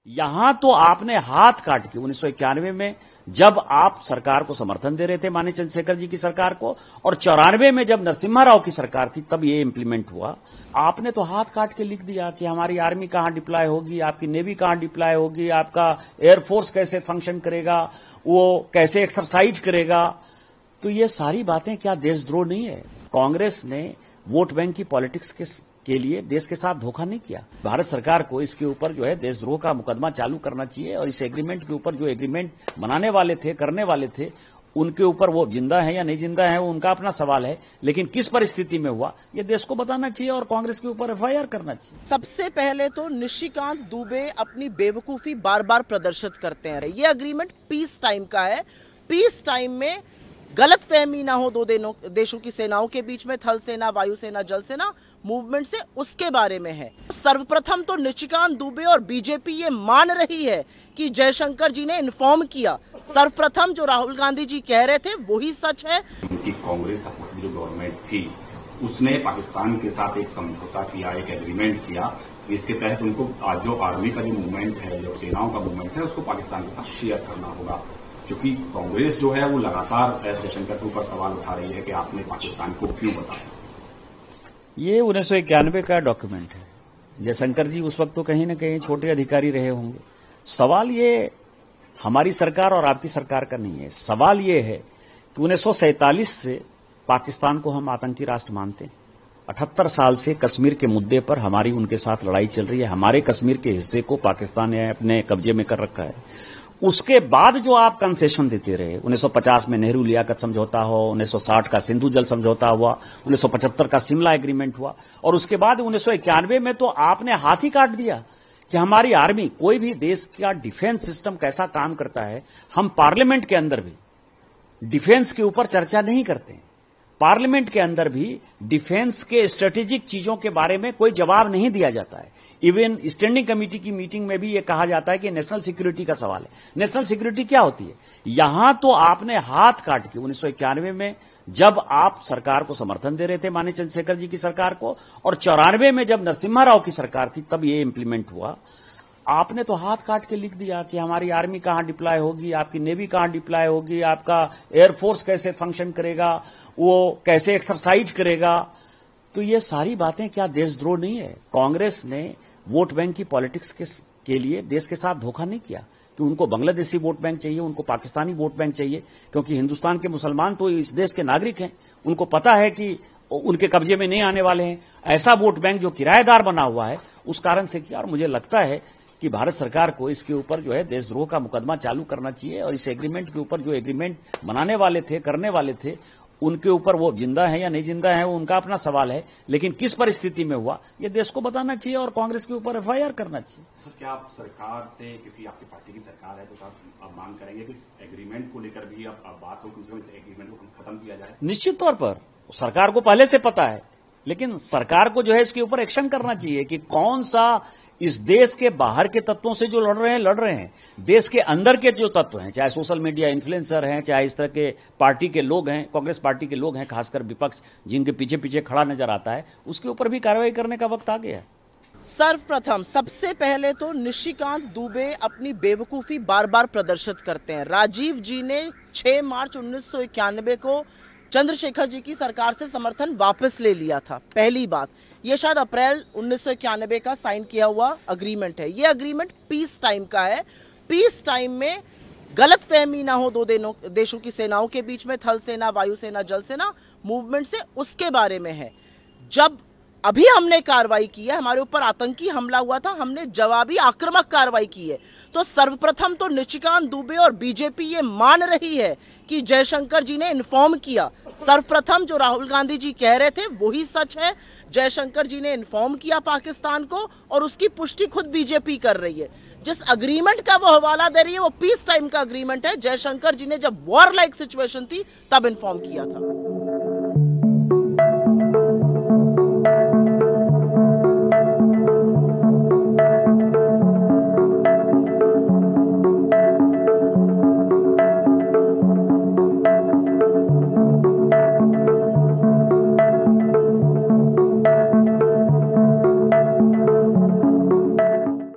यहां तो आपने हाथ काट के 1991 में जब आप सरकार को समर्थन दे रहे थे माननीय चंद्रशेखर जी की सरकार को, और 94 में जब नरसिम्हा राव की सरकार थी तब ये इंप्लीमेंट हुआ। आपने तो हाथ काट के लिख दिया कि हमारी आर्मी कहां डिप्लॉय होगी, आपकी नेवी कहां डिप्लॉय होगी, आपका एयरफोर्स कैसे फंक्शन करेगा, वो कैसे एक्सरसाइज करेगा। तो ये सारी बातें क्या देशद्रोह नहीं है? कांग्रेस ने वोट बैंक की पॉलिटिक्स के लिए देश के साथ धोखा नहीं किया। भारत सरकार को इसके ऊपर जो है देशद्रोह का मुकदमा चालू करना चाहिए, और इस एग्रीमेंट के ऊपर जो एग्रीमेंट बनाने वाले थे, करने वाले थे, उनके ऊपर वो जिंदा है या नहीं जिंदा है वो उनका अपना सवाल है, लेकिन किस परिस्थिति में हुआ ये देश को बताना चाहिए और कांग्रेस के ऊपर एफआईआर करना चाहिए। सबसे पहले तो निशिकांत दुबे अपनी बेवकूफी बार बार प्रदर्शित करते हैं। ये अग्रीमेंट पीस टाइम का है। पीस टाइम में गलत फहमी ना हो दो देशों की सेनाओं के बीच में, थल सेना, वायुसेना, जल सेना मूवमेंट से, उसके बारे में है। सर्वप्रथम तो निशिकांत दुबे और बीजेपी ये मान रही है कि जयशंकर जी ने इन्फॉर्म किया। सर्वप्रथम जो राहुल गांधी जी कह रहे थे वही सच है। उनकी कांग्रेस की जो गवर्नमेंट थी उसने पाकिस्तान के साथ एक समझौता किया, एक एग्रीमेंट किया। इसके तहत उनको जो आर्मी का जो मूवमेंट है, जो सेनाओं का मूवमेंट है, उसको पाकिस्तान के साथ शेयर करना होगा। क्योंकि कांग्रेस जो है वो लगातार एस जयशंकर के ऊपर सवाल उठा रही है कि आपने पाकिस्तान को क्यों बताया। ये 1991 का डॉक्यूमेंट है। जयशंकर जी उस वक्त तो कहीं न कहीं छोटे अधिकारी रहे होंगे। सवाल ये हमारी सरकार और आपकी सरकार का नहीं है। सवाल ये है कि 1947 से पाकिस्तान को हम आतंकी राष्ट्र मानते हैं। 78 साल से कश्मीर के मुद्दे पर हमारी उनके साथ लड़ाई चल रही है। हमारे कश्मीर के हिस्से को पाकिस्तान ने अपने कब्जे में कर रखा है। उसके बाद जो आप कंसेशन देते रहे, 1950 में नेहरू लियाकत समझौता हो, 1960 का सिंधु जल समझौता हुआ, 1975 का शिमला एग्रीमेंट हुआ, और उसके बाद 1991 में तो आपने हाथ ही काट दिया कि हमारी आर्मी, कोई भी देश का डिफेंस सिस्टम कैसा काम करता है, हम पार्लियामेंट के अंदर भी डिफेंस के ऊपर चर्चा नहीं करते हैं। पार्लियामेंट के अंदर भी डिफेंस के स्ट्रेटेजिक चीजों के बारे में कोई जवाब नहीं दिया जाता है। इवन स्टैंडिंग कमेटी की मीटिंग में भी यह कहा जाता है कि नेशनल सिक्योरिटी का सवाल है। नेशनल सिक्योरिटी क्या होती है? यहां तो आपने हाथ काट के 1991 में जब आप सरकार को समर्थन दे रहे थे माननीय चंद्रशेखर जी की सरकार को, और 94 में जब नरसिम्हा राव की सरकार थी तब ये इंप्लीमेंट हुआ। आपने तो हाथ काट के लिख दिया कि हमारी आर्मी कहां डिप्लॉय होगी, आपकी नेवी कहां डिप्लॉय होगी, आपका एयरफोर्स कैसे फंक्शन करेगा, वो कैसे एक्सरसाइज करेगा। तो ये सारी बातें क्या देशद्रोह नहीं है? कांग्रेस ने वोट बैंक की पॉलिटिक्स के लिए देश के साथ धोखा नहीं किया कि उनको बांग्लादेशी वोट बैंक चाहिए, उनको पाकिस्तानी वोट बैंक चाहिए, क्योंकि हिंदुस्तान के मुसलमान तो इस देश के नागरिक हैं। उनको पता है कि उनके कब्जे में नहीं आने वाले हैं। ऐसा वोट बैंक जो किराएदार बना हुआ है उस कारण से किया। और मुझे लगता है कि भारत सरकार को इसके ऊपर जो है देशद्रोह का मुकदमा चालू करना चाहिए, और इस एग्रीमेंट के ऊपर जो एग्रीमेंट बनाने वाले थे, करने वाले थे, उनके ऊपर वो जिंदा है या नहीं जिंदा है वो उनका अपना सवाल है, लेकिन किस परिस्थिति में हुआ ये देश को बताना चाहिए और कांग्रेस के ऊपर एफआईआर करना चाहिए। सर, क्या आप सरकार से, क्योंकि आपकी पार्टी की सरकार है, तो आप मांग करेंगे कि इस एग्रीमेंट को लेकर भी अब बात हो कि इस एग्रीमेंट को खत्म किया जाए? निश्चित तौर पर सरकार को पहले से पता है, लेकिन सरकार को जो है इसके ऊपर एक्शन करना चाहिए कि कौन सा इस देश के बाहर के तत्वों से जो लड़ रहे हैं, देश के अंदर के जो तत्व हैं, चाहे सोशल मीडिया इन्फ्लुएंसर हैं, चाहे इस तरह के पार्टी के लोग हैं, कांग्रेस पार्टी के लोग हैं, खासकर विपक्ष जिनके पीछे पीछे खड़ा नजर आता है, उसके ऊपर भी कार्रवाई करने का वक्त आ गया है। सर्वप्रथम सबसे पहले तो निशिकांत दुबे अपनी बेवकूफी बार बार प्रदर्शित करते हैं। राजीव जी ने 6 मार्च 1991 को चंद्रशेखर जी की सरकार से समर्थन वापस ले लिया था। पहली बात, ये शायद अप्रैल 1991 का साइन किया हुआ अग्रीमेंट है। ये अग्रीमेंट पीस टाइम का है। पीस टाइम में गलत फहमी ना हो दो देशों की सेनाओं के बीच में, थल सेना, वायुसेना, जल सेना मूवमेंट से, उसके बारे में है। जब अभी हमने कार्रवाई की है, हमारे ऊपर आतंकी हमला हुआ था, हमने जवाबी आक्रामक कार्रवाई की है। तो सर्वप्रथम तो निशिकांत दुबे और बीजेपी ये मान रही है कि जयशंकर जी ने इन्फॉर्म किया। सर्वप्रथम जो राहुल गांधी जी कह रहे थे वही सच है। जयशंकर जी ने इन्फॉर्म किया पाकिस्तान को, और उसकी पुष्टि खुद बीजेपी कर रही है। जिस अग्रीमेंट का वो हवाला दे रही है वो पीस टाइम का अग्रीमेंट है। जयशंकर जी ने जब वॉर लाइक सिचुएशन थी तब इन्फॉर्म किया था।